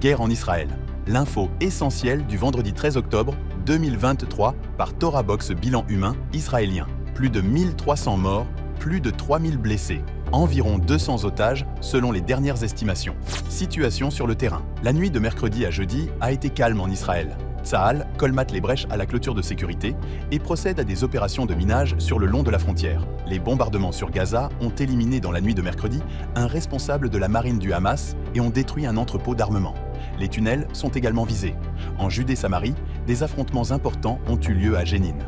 Guerre en Israël. L'info essentielle du vendredi 13 octobre 2023 par Torah Box Bilan humain israélien. Plus de 1300 morts, plus de 3000 blessés. Environ 200 otages selon les dernières estimations. Situation sur le terrain. La nuit de mercredi à jeudi a été calme en Israël. Tsahal colmate les brèches à la clôture de sécurité et procède à des opérations de minage sur le long de la frontière. Les bombardements sur Gaza ont éliminé dans la nuit de mercredi un responsable de la marine du Hamas et ont détruit un entrepôt d'armement. Les tunnels sont également visés. En Judée-Samarie, des affrontements importants ont eu lieu à Jénine.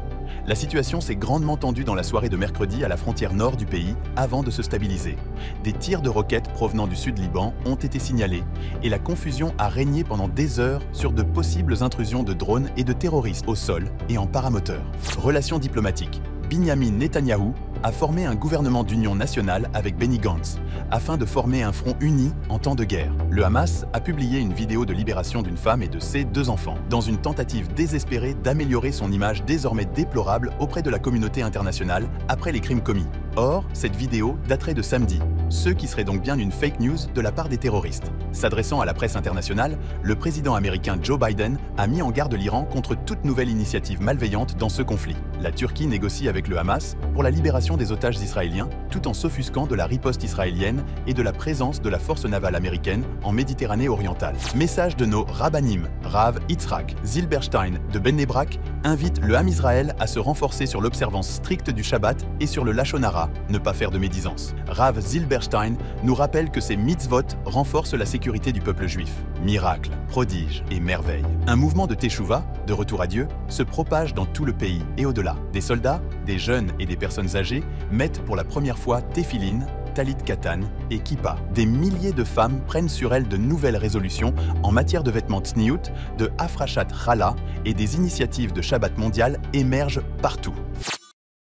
La situation s'est grandement tendue dans la soirée de mercredi à la frontière nord du pays avant de se stabiliser. Des tirs de roquettes provenant du sud Liban ont été signalés et la confusion a régné pendant des heures sur de possibles intrusions de drones et de terroristes au sol et en paramoteur. Relations diplomatiques. Binyamin Netanyahou a formé un gouvernement d'union nationale avec Benny Gantz afin de former un front uni en temps de guerre. Le Hamas a publié une vidéo de libération d'une femme et de ses 2 enfants, dans une tentative désespérée d'améliorer son image désormais déplorable auprès de la communauté internationale après les crimes commis. Or, cette vidéo daterait de samedi, ce qui serait donc bien une fake news de la part des terroristes. S'adressant à la presse internationale, le président américain Joe Biden a mis en garde l'Iran contre toute nouvelle initiative malveillante dans ce conflit. La Turquie négocie avec le Hamas pour la libération des otages israéliens, tout en s'offusquant de la riposte israélienne et de la présence de la force navale américaine en Méditerranée orientale. Message de nos rabbanim, Rav Yitzhak Zilberstein de Bnei Brak invite le Ham Israël à se renforcer sur l'observance stricte du Shabbat et sur le Lachon Hara, ne pas faire de médisance. Rav Zilberstein nous rappelle que ces mitzvot renforcent la sécurité du peuple juif. Miracles, prodiges et merveilles. Un mouvement de Teshuvah, de retour à Dieu, se propage dans tout le pays et au-delà. Des soldats, des jeunes et des personnes âgées mettent pour la première fois téphilin, talit katan et kippa. Des milliers de femmes prennent sur elles de nouvelles résolutions en matière de vêtements tsniout, de hafrashat challah et des initiatives de Shabbat mondial émergent partout.